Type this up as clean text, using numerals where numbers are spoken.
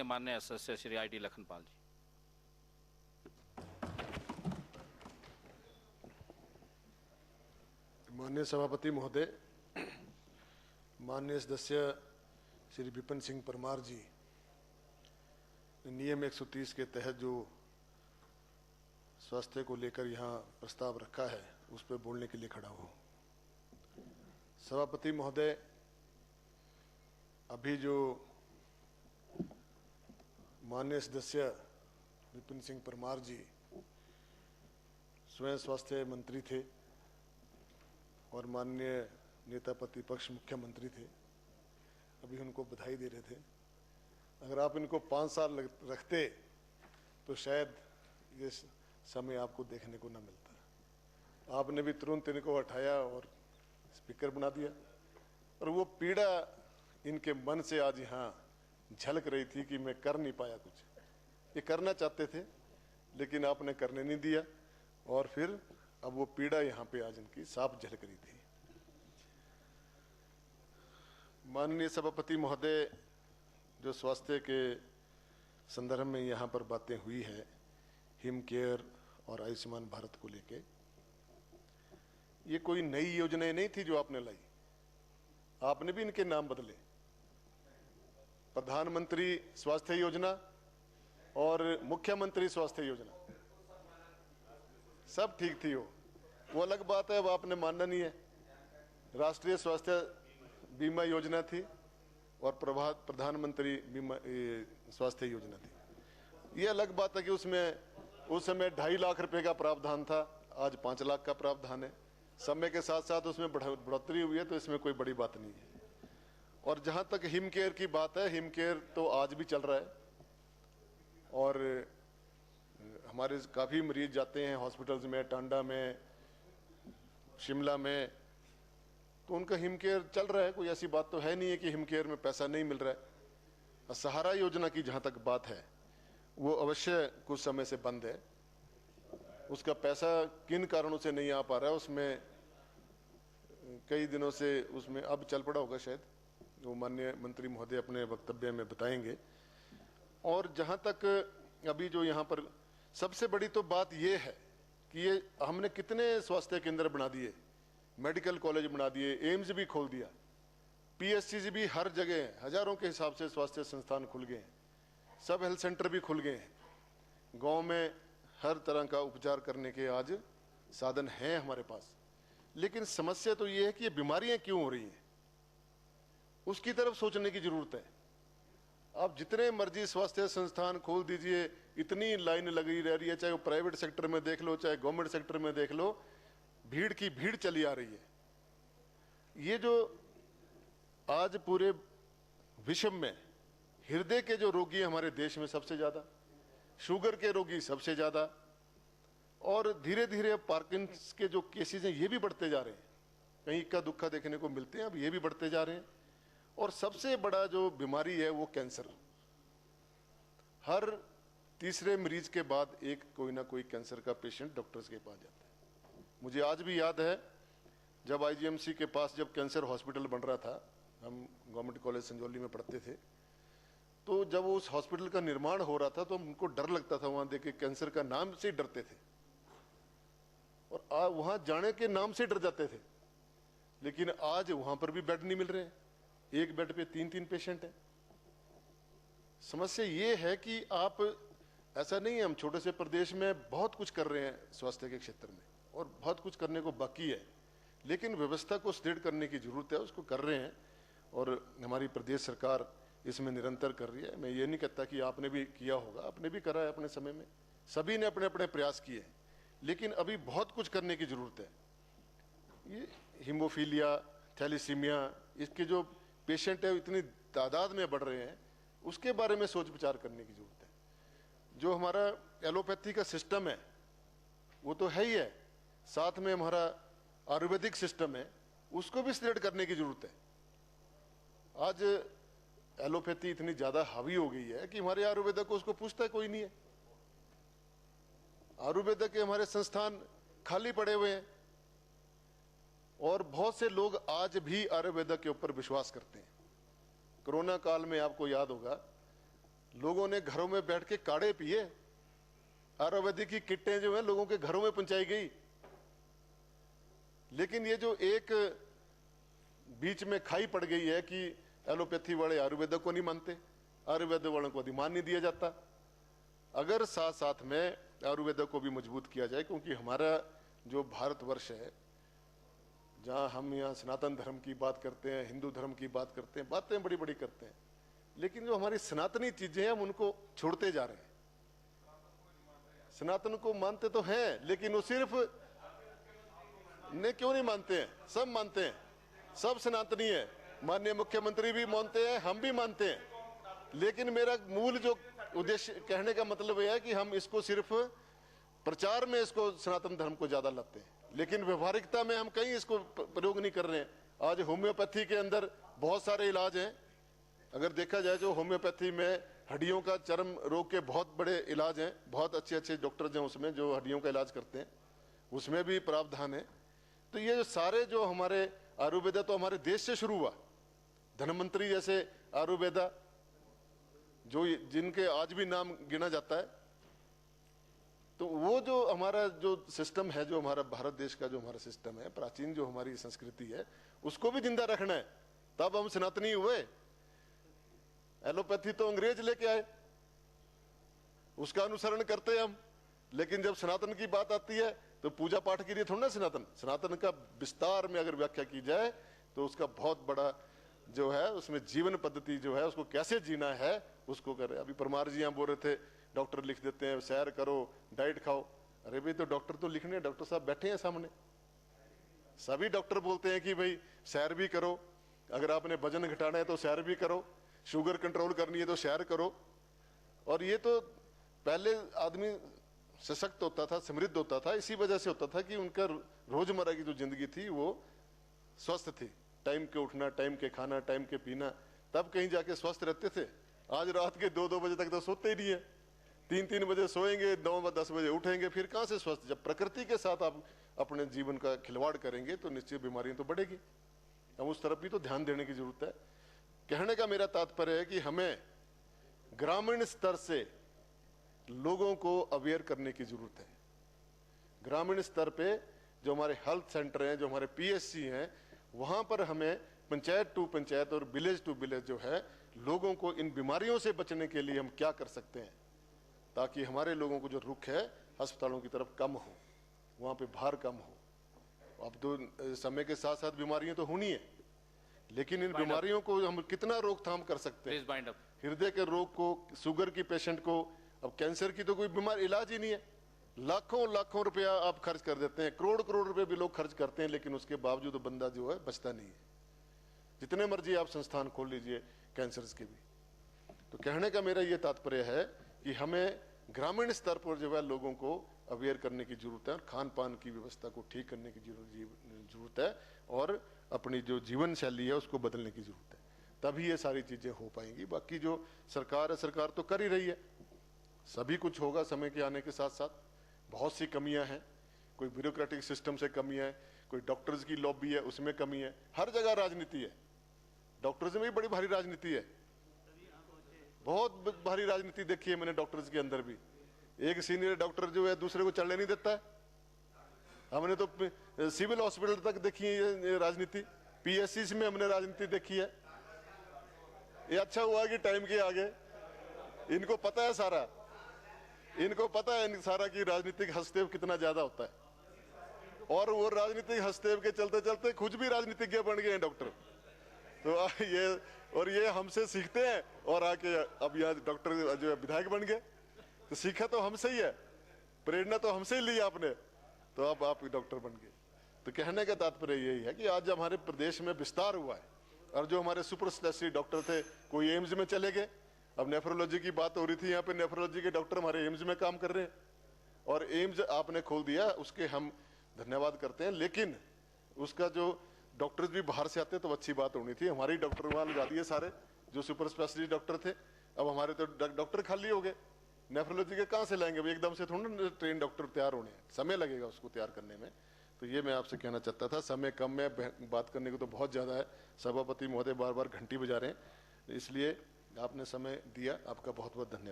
माननीय सदस्य श्री आई.डी. लखनपाल जी। माननीय सभापति महोदय, माननीय सदस्य श्री विपिन सिंह परमार जी, नियम 130 के तहत जो स्वास्थ्य को लेकर यहाँ प्रस्ताव रखा है उस पर बोलने के लिए खड़ा हूँ। सभापति महोदय, अभी जो माननीय सदस्य विपिन सिंह परमार जी स्वयं स्वास्थ्य मंत्री थे और माननीय नेता प्रतिपक्ष मुख्यमंत्री थे, अभी उनको बधाई दे रहे थे। अगर आप इनको 5 साल रखते तो शायद ये समय आपको देखने को न मिलता। आपने भी तुरंत इनको हटाया और स्पीकर बना दिया, और वो पीड़ा इनके मन से आज यहाँ झलक रही थी कि मैं कर नहीं पाया कुछ। ये करना चाहते थे लेकिन आपने करने नहीं दिया, और फिर अब वो पीड़ा यहाँ पे आज इनकी साफ झलक रही थी। माननीय सभापति महोदय, जो स्वास्थ्य के संदर्भ में यहाँ पर बातें हुई है हिम केयर और आयुष्मान भारत को लेके, ये कोई नई योजनाएं नहीं थी जो आपने लाई। आपने भी इनके नाम बदले, प्रधानमंत्री स्वास्थ्य योजना और मुख्यमंत्री स्वास्थ्य योजना, सब ठीक थी। वो अलग बात है, वो आपने मानना नहीं है। राष्ट्रीय स्वास्थ्य बीमा योजना थी और प्रधानमंत्री बीमा स्वास्थ्य योजना थी। ये अलग बात है कि उसमें उस समय 2.5 लाख रुपए का प्रावधान था, आज 5 लाख का प्रावधान है। समय के साथ साथ उसमें बढ़ोतरी हुई है, तो इसमें कोई बड़ी बात नहीं है। और जहां तक हिम केयर की बात है, हिम केयर तो आज भी चल रहा है और हमारे काफी मरीज जाते हैं हॉस्पिटल्स में, टांडा में, शिमला में, तो उनका हिम केयर चल रहा है। कोई ऐसी बात तो है नहीं है कि हिम केयर में पैसा नहीं मिल रहा है। सहारा योजना की जहां तक बात है, वो अवश्य कुछ समय से बंद है। उसका पैसा किन कारणों से नहीं आ पा रहा है, उसमें कई दिनों से उसमें अब चल पड़ा होगा शायद, वो माननीय मंत्री महोदय अपने वक्तव्य में बताएंगे। और जहां तक अभी जो यहाँ पर सबसे बड़ी तो बात ये है कि ये हमने कितने स्वास्थ्य केंद्र बना दिए, मेडिकल कॉलेज बना दिए, एम्स भी खोल दिया, पीएससी भी हर जगह हजारों के हिसाब से स्वास्थ्य संस्थान खुल गए हैं, सब हेल्थ सेंटर भी खुल गए हैं। गांव में हर तरह का उपचार करने के आज साधन हैं हमारे पास। लेकिन समस्या तो ये है कि ये बीमारियां क्यों हो रही हैं, उसकी तरफ सोचने की जरूरत है। आप जितने मर्जी स्वास्थ्य संस्थान खोल दीजिए, इतनी लाइन लगी रह रही है, चाहे वो प्राइवेट सेक्टर में देख लो चाहे गवर्नमेंट सेक्टर में देख लो, भीड़ की भीड़ चली आ रही है। ये जो आज पूरे विश्व में हृदय के जो रोगी हमारे देश में सबसे ज्यादा, शुगर के रोगी सबसे ज्यादा, और धीरे धीरे पार्किंसंस के जो केसेस हैं ये भी बढ़ते जा रहे हैं। कहीं इक्का दुक्का देखने को मिलते हैं, अब ये भी बढ़ते जा रहे हैं। और सबसे बड़ा जो बीमारी है वो कैंसर। हर तीसरे मरीज के बाद एक कोई ना कोई कैंसर का पेशेंट डॉक्टर्स के पास जाता है। मुझे आज भी याद है जब आईजीएमसी के पास जब कैंसर हॉस्पिटल बन रहा था, हम गवर्नमेंट कॉलेज संजौली में पढ़ते थे, तो जब उस हॉस्पिटल का निर्माण हो रहा था तो हमको डर लगता था वहां देख के, कैंसर का नाम से डरते थे और वहां जाने के नाम से डर जाते थे। लेकिन आज वहां पर भी बेड नहीं मिल रहे हैं, एक बेड पे 3-3 पेशेंट है। समस्या ये है कि आप, ऐसा नहीं है, हम छोटे से प्रदेश में बहुत कुछ कर रहे हैं स्वास्थ्य के क्षेत्र में और बहुत कुछ करने को बाकी है, लेकिन व्यवस्था को सुदृढ़ करने की जरूरत है, उसको कर रहे हैं और हमारी प्रदेश सरकार इसमें निरंतर कर रही है। मैं ये नहीं कहता कि आपने भी किया होगा, आपने भी करा है अपने समय में, सभी ने अपने अपने प्रयास किए हैं, लेकिन अभी बहुत कुछ करने की जरूरत है। ये हीमोफीलिया, थैलीसीमिया, इसके जो पेशेंट है इतनी तादाद में बढ़ रहे हैं, उसके बारे में सोच विचार करने की जरूरत है। जो हमारा एलोपैथी का सिस्टम है वो तो है ही है, साथ में हमारा आयुर्वेदिक सिस्टम है, उसको भी सुदृढ़ करने की जरूरत है। आज एलोपैथी इतनी ज्यादा हावी हो गई है कि हमारे आयुर्वेदक को उसको पूछता कोई नहीं है। आयुर्वेदक के हमारे संस्थान खाली पड़े हुए हैं और बहुत से लोग आज भी आयुर्वेदक के ऊपर विश्वास करते हैं। कोरोना काल में आपको याद होगा लोगों ने घरों में बैठ के काढ़े पिए, आयुर्वेदिक की किटें जो है लोगों के घरों में पहुंचाई गई। लेकिन ये जो एक बीच में खाई पड़ गई है कि एलोपैथी वाले आयुर्वेद को नहीं मानते, आयुर्वेद वालों को अधिमान नहीं दिया जाता। अगर साथ साथ में आयुर्वेद को भी मजबूत किया जाए, क्योंकि हमारा जो भारतवर्ष है, जहां हम यहाँ सनातन धर्म की बात करते हैं, हिंदू धर्म की बात करते हैं, बातें बड़ी बड़ी करते हैं, लेकिन जो हमारी सनातनी चीजें हैं हम उनको छोड़ते जा रहे हैं। सनातन को मानते तो हैं, लेकिन वो सिर्फ ने क्यों नहीं मानते हैं? सब मानते हैं, सब सनातनी है। माननीय मुख्यमंत्री भी मानते हैं, हम भी मानते हैं, लेकिन मेरा मूल जो उद्देश्य कहने का मतलब यह है कि हम इसको सिर्फ प्रचार में इसको सनातन धर्म को ज्यादा लाते हैं, लेकिन व्यवहारिकता में हम कहीं इसको प्रयोग नहीं कर रहे हैं। आज होम्योपैथी के अंदर बहुत सारे इलाज हैं। अगर देखा जाए जो होम्योपैथी में हड्डियों का, चर्म रोग के बहुत बड़े इलाज हैं, बहुत अच्छे अच्छे डॉक्टर्स हैं उसमें जो हड्डियों का इलाज करते हैं, उसमें भी प्रावधान है। तो ये जो सारे जो हमारे आयुर्वेदा तो हमारे देश से शुरू हुआ। धनवंतरी जैसे आयुर्वेदा जो जिनके आज भी नाम गिना जाता है, तो वो जो हमारा जो सिस्टम है, जो हमारा भारत देश का जो हमारा सिस्टम है, प्राचीन जो हमारी संस्कृति है, उसको भी जिंदा रखना है, तब हम सनातनी हुए। एलोपैथी तो अंग्रेज लेके आए, उसका अनुसरण करते हैं हम, लेकिन जब सनातन की बात आती है तो पूजा पाठ के लिए थोड़ा ना सनातन का विस्तार में अगर व्याख्या की जाए तो उसका बहुत बड़ा जो है उसमें जीवन पद्धति जो है उसको कैसे जीना है उसको करे। अभी परमार जी यहाँ बोल रहे थे डॉक्टर लिख देते हैं सैर करो, डाइट खाओ। अरे भाई, तो डॉक्टर तो लिखने, डॉक्टर साहब बैठे हैं सामने, सभी डॉक्टर बोलते हैं कि भाई सैर भी करो, अगर आपने वजन घटाना है तो सैर भी करो, शुगर कंट्रोल करनी है तो सैर करो। और ये तो पहले आदमी सशक्त होता था, समृद्ध होता था, इसी वजह से होता था कि उनका रोजमर्रा की जो जिंदगी थी वो स्वस्थ थी। टाइम के उठना, टाइम के खाना, टाइम के पीना, तब कहीं जाके स्वस्थ रहते थे। आज रात के 2-2 बजे तक तो सोते ही नहीं है, 3-3 बजे सोएंगे, 9-10 बजे उठेंगे, फिर कहां से स्वस्थ? जब प्रकृति के साथ आप अपने जीवन का खिलवाड़ करेंगे तो निश्चित बीमारियां तो बढ़ेगी। हम उस तरफ भी तो ध्यान देने की जरूरत है। कहने का मेरा तात्पर्य है कि हमें ग्रामीण स्तर से लोगों को अवेयर करने की जरूरत है। ग्रामीण स्तर पे जो हमारे हेल्थ सेंटर हैं, जो हमारे पीएचसी हैं, वहां पर हमें पंचायत टू पंचायत और विलेज टू विलेज जो है लोगों को इन बीमारियों से बचने के लिए हम क्या कर सकते हैं, ताकि हमारे लोगों को जो रुख है अस्पतालों की तरफ कम हो, वहां पे भार कम हो। अब तो समय के साथ साथ बीमारियां तो होनी है, लेकिन इन बीमारियों को हम कितना रोकथाम कर सकते हैं? हृदय के रोग को, शुगर की पेशेंट को, अब कैंसर की तो कोई बीमारी इलाज ही नहीं है। लाखों रुपया आप खर्च कर देते हैं, करोड़ रुपए भी लोग खर्च करते हैं, लेकिन उसके बावजूद बंदा जो है बचता नहीं है। जितने मर्जी आप संस्थान खोल लीजिए कैंसर के भी। तो कहने का मेरा ये तात्पर्य है कि हमें ग्रामीण स्तर पर जो है लोगों को अवेयर करने की जरूरत है, और खान पान की व्यवस्था को ठीक करने की जरूरत है, और अपनी जो जीवन शैली है उसको बदलने की जरूरत है, तभी ये सारी चीजें हो पाएंगी। बाकी जो सरकार है, सरकार तो कर ही रही है, सभी कुछ होगा समय के आने के साथ साथ। बहुत सी कमियां हैं, कोई ब्यूरोक्रेटिक सिस्टम से कमियां है, कोई डॉक्टर्स की लॉबी है उसमें कमी है, हर जगह राजनीति है। डॉक्टर्स में भी बड़ी भारी राजनीति है, बहुत भारी राजनीति देखी है मैंने डॉक्टर्स के अंदर भी। एक सीनियर डॉक्टर जो है दूसरे को चलने नहीं देता है। हमने तो सिविल हॉस्पिटल तक देखी है राजनीति, पीएससी में हमने राजनीति देखी है। ये अच्छा हुआ कि टाइम के आगे इनको पता है सारा, इनको पता है सारा कि राजनीतिक हस्तक्षेप कितना ज्यादा होता है, और वो राजनीतिक हस्तक्षेप के चलते चलते खुद भी राजनीतिज्ञ बन गए हैं डॉक्टर। तो ये हमसे सीखते हैं और आके अब यहाँ डॉक्टर जो है विधायक बन गए। तो सीखा तो हमसे ही है, प्रेरणा तो हमसे ही ली आपने, तो अब आप डॉक्टर बन गए। तो कहने का तात्पर्य यही है कि आज हमारे प्रदेश में विस्तार हुआ है, और जो हमारे सुपर स्पेशलिस्ट डॉक्टर थे कोई एम्स में चले गए। अब नेफ्रोलॉजी की बात हो रही थी, यहाँ पे नेफ्रोलॉजी के डॉक्टर हमारे एम्स में काम कर रहे हैं, और एम्स आपने खोल दिया, उसके हम धन्यवाद करते हैं। लेकिन उसका जो डॉक्टर्स भी बाहर से आते हैं तो अच्छी बात होनी थी। हमारे डॉक्टर वहां लगा दिए सारे जो सुपर स्पेशलिस्ट डॉक्टर थे, अब हमारे तो डॉक्टर खाली हो गए। नेफ्रोलॉजी के कहाँ से लाएंगे? एकदम से थोड़ा ना ट्रेन डॉक्टर तैयार होने हैं, समय लगेगा उसको तैयार करने में। तो ये मैं आपसे कहना चाहता था। समय कम है, बात करने को तो बहुत ज्यादा है, सभापति महोदय बार बार घंटी बजा रहे हैं, इसलिए आपने समय दिया, आपका बहुत बहुत धन्यवाद।